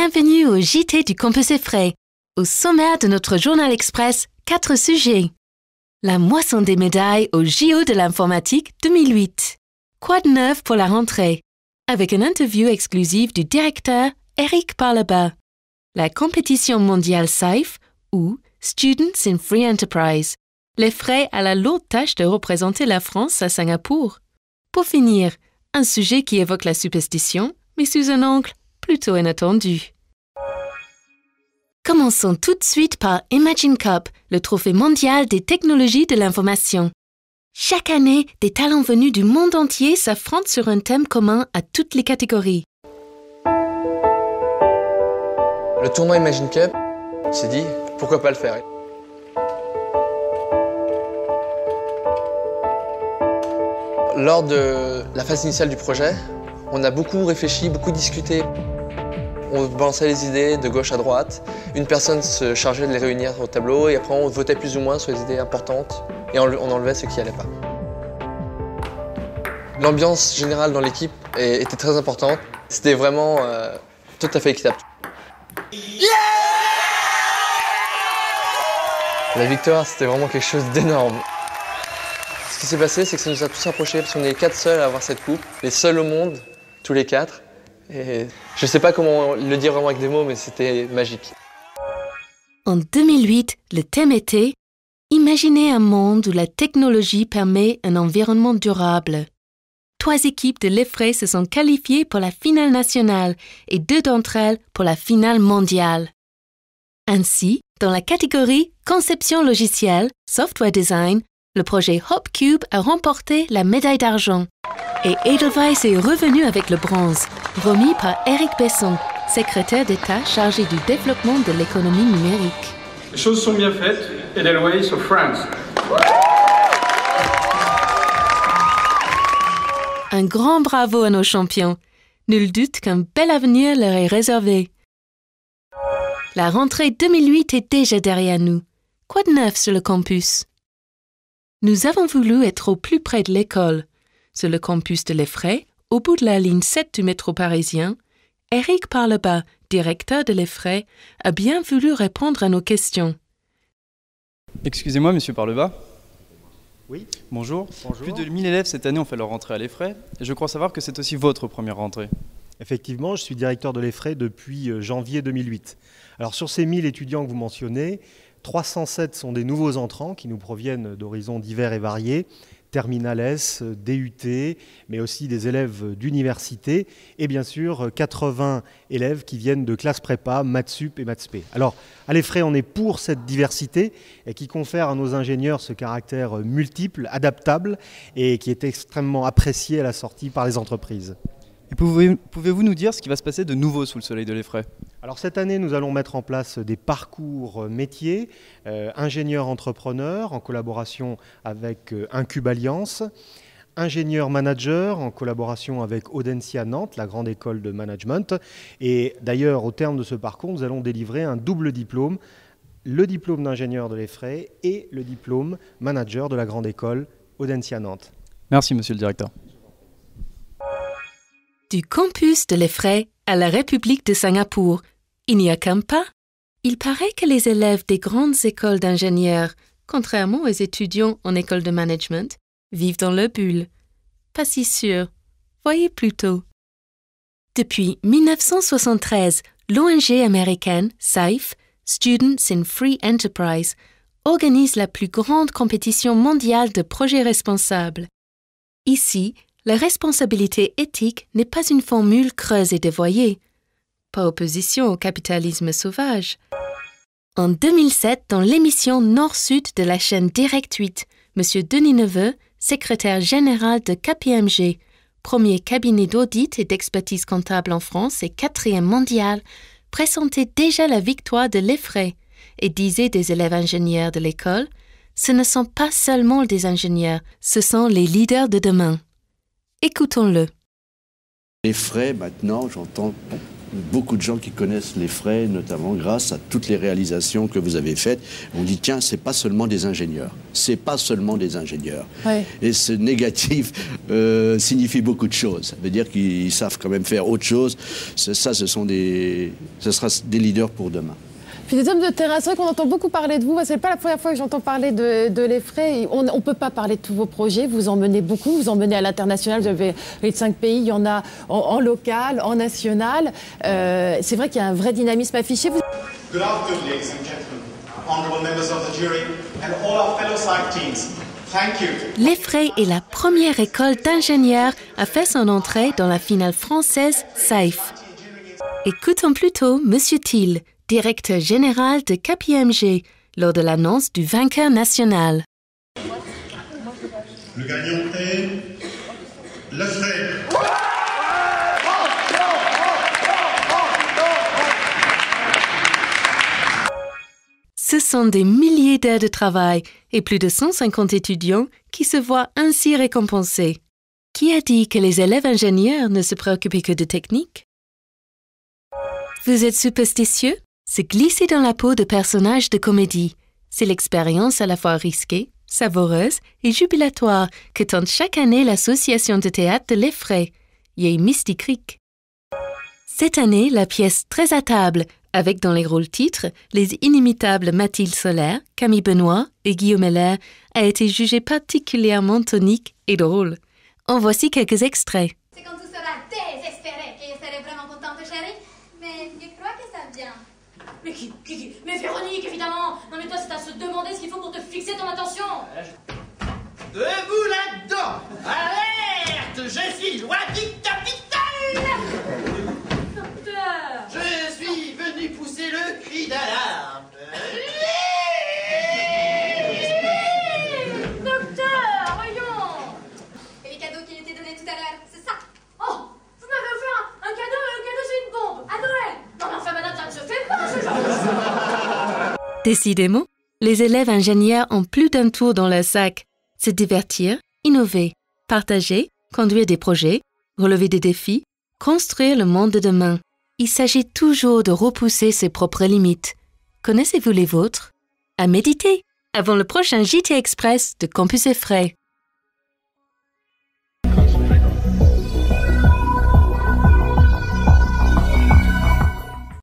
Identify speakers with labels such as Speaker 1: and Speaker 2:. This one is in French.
Speaker 1: Bienvenue au JT du Campus Effray. Au sommaire de notre journal express, 4 sujets. La moisson des médailles au JO de l'informatique 2008. Quoi de neuf pour la rentrée? Avec une interview exclusive du directeur Eric Parleba. La compétition mondiale SAIF ou Students in Free Enterprise. L'Effray a la lourde tâche de représenter la France à Singapour. Pour finir, un sujet qui évoque la superstition, mais sous un angle plutôt inattendu. Commençons tout de suite par Imagine Cup, le trophée mondial des technologies de l'information. Chaque année, des talents venus du monde entier s'affrontent sur un thème commun à toutes les catégories.
Speaker 2: Le tournoi Imagine Cup, on s'est dit, pourquoi pas le faire? Lors de la phase initiale du projet, on a beaucoup réfléchi, beaucoup discuté. On balançait les idées de gauche à droite. Une personne se chargeait de les réunir au tableau et après on votait plus ou moins sur les idées importantes et on enlevait ce qui n'allait pas. L'ambiance générale dans l'équipe était très importante. C'était vraiment tout à fait équitable. La victoire, c'était vraiment quelque chose d'énorme. Ce qui s'est passé, c'est que ça nous a tous rapprochés parce qu'on est les 4 seuls à avoir cette coupe, les seuls au monde, tous les 4. Et je ne sais pas comment le dire vraiment avec des mots, mais c'était magique.
Speaker 1: En 2008, le thème était « Imaginez un monde où la technologie permet un environnement durable ». 3 équipes de l'Effray se sont qualifiées pour la finale nationale et 2 d'entre elles pour la finale mondiale. Ainsi, dans la catégorie Conception logicielle, Software Design, le projet HopCube a remporté la médaille d'argent. Et Edelweiss est revenu avec le bronze, remis par Eric Besson, secrétaire d'État chargé du développement de l'économie numérique.
Speaker 3: Les choses sont bien faites. Edelweiss of France.
Speaker 1: Un grand bravo à nos champions. Nul doute qu'un bel avenir leur est réservé. La rentrée 2008 est déjà derrière nous. Quoi de neuf sur le campus? Nous avons voulu être au plus près de l'école. Sur le campus de l'Effray, au bout de la ligne 7 du métro parisien, Eric Parleba, directeur de l'Effray, a bien voulu répondre à nos questions.
Speaker 4: Excusez-moi, monsieur Parleba.
Speaker 5: Oui.
Speaker 4: Bonjour.
Speaker 5: Bonjour.
Speaker 4: Plus de 1000 élèves cette année ont fait leur rentrée à l'Effray. Et je crois savoir que c'est aussi votre première rentrée.
Speaker 5: Effectivement, je suis directeur de l'Effray depuis janvier 2008. Alors sur ces 1000 étudiants que vous mentionnez, 307 sont des nouveaux entrants qui nous proviennent d'horizons divers et variés, Terminal S, DUT, mais aussi des élèves d'université et bien sûr 80 élèves qui viennent de classes prépa, maths sup et maths spé. Alors à l'Effray, on est pour cette diversité et qui confère à nos ingénieurs ce caractère multiple, adaptable et qui est extrêmement apprécié à la sortie par les entreprises.
Speaker 4: Et pouvez-vous nous dire ce qui va se passer de nouveau sous le soleil de l'Effray?
Speaker 5: Alors cette année, nous allons mettre en place des parcours métiers, ingénieurs-entrepreneurs en collaboration avec Incube Alliance, ingénieurs-managers en collaboration avec Audencia Nantes, la grande école de management. Et d'ailleurs, au terme de ce parcours, nous allons délivrer un double diplôme, le diplôme d'ingénieur de l'Effray et le diplôme manager de la grande école Audencia Nantes.
Speaker 4: Merci, monsieur le directeur.
Speaker 1: Du campus de l'Effray à la République de Singapour, il n'y a qu'un pas. Il paraît que les élèves des grandes écoles d'ingénieurs, contrairement aux étudiants en école de management, vivent dans leur bulle. Pas si sûr. Voyez plutôt. Depuis 1973, l'ONG américaine SAIF, Students in Free Enterprise, organise la plus grande compétition mondiale de projets responsables. Ici, la responsabilité éthique n'est pas une formule creuse et dévoyée. Pas opposition au capitalisme sauvage. En 2007, dans l'émission Nord-Sud de la chaîne Direct 8, M. Denis Neveu, secrétaire général de KPMG, premier cabinet d'audit et d'expertise comptable en France et 4e mondial, présentait déjà la victoire de l'Effray et disait des élèves ingénieurs de l'école « Ce ne sont pas seulement des ingénieurs, ce sont les leaders de demain ». Écoutons-le.
Speaker 6: L'Effray, maintenant, j'entends beaucoup de gens qui connaissent les frais, notamment grâce à toutes les réalisations que vous avez faites. On dit, tiens, c'est pas seulement des ingénieurs. C'est pas seulement des ingénieurs.
Speaker 7: Ouais.
Speaker 6: Et ce négatif signifie beaucoup de choses. Ça veut dire qu'ils savent quand même faire autre chose. Ce sera des leaders pour demain.
Speaker 7: Puis des hommes de terrain, c'est vrai qu'on entend beaucoup parler de vous. C'est pas la première fois que j'entends parler de l'Effray. On ne peut pas parler de tous vos projets. Vous en menez beaucoup. Vous en menez à l'international. Vous avez les 5 pays. Il y en a en local, en national. C'est vrai qu'il y a un vrai dynamisme affiché.
Speaker 8: Good afternoon, ladies and gentlemen, honorable members of the jury, and all our fellow SAIF teams. Thank you.
Speaker 1: L'Effray est la première école d'ingénieurs à faire son entrée dans la finale française SAIF. Écoutons plutôt Monsieur Thiel, directeur général de KPMG, lors de l'annonce du vainqueur national.
Speaker 8: Le gagnant est l'Effray.
Speaker 1: Ce sont des milliers d'heures de travail et plus de 150 étudiants qui se voient ainsi récompensés. Qui a dit que les élèves ingénieurs ne se préoccupaient que de technique? Vous êtes superstitieux? Se glisser dans la peau de personnages de comédie. C'est l'expérience à la fois risquée, savoureuse et jubilatoire que tente chaque année l'association de théâtre de l'Effray, Yé Mystic Creek. Cette année, la pièce Très à table, avec dans les rôles titres les inimitables Mathilde Solaire, Camille Benoît et Guillaume Heller, a été jugée particulièrement tonique et drôle. En voici quelques extraits.
Speaker 9: C'est quand tu seras désespéré que je serai vraiment contente, chérie. Mais je crois que ça vient.
Speaker 10: Mais qui? Mais Véronique, évidemment. Non mais toi, c'est à se demander ce qu'il faut pour te fixer ton attention.
Speaker 11: Debout là-dedans. Alerte. Je suis loi du capitaine.
Speaker 10: Docteur.
Speaker 11: Je suis venu pousser le cri d'alarme.
Speaker 10: Docteur, voyons.
Speaker 9: Et les cadeaux qui étaient donnés tout à l'heure, c'est ça.
Speaker 10: Oh, vous m'avez offert un cadeau et le cadeau c'est une bombe. À Noël. Non mais enfin madame, ça ne se fait pas ce genre de choses.
Speaker 1: Décidément, les élèves ingénieurs ont plus d'un tour dans leur sac. Se divertir, innover, partager, conduire des projets, relever des défis, construire le monde de demain. Il s'agit toujours de repousser ses propres limites. Connaissez-vous les vôtres? À méditer, avant le prochain JT Express de Campus Effray.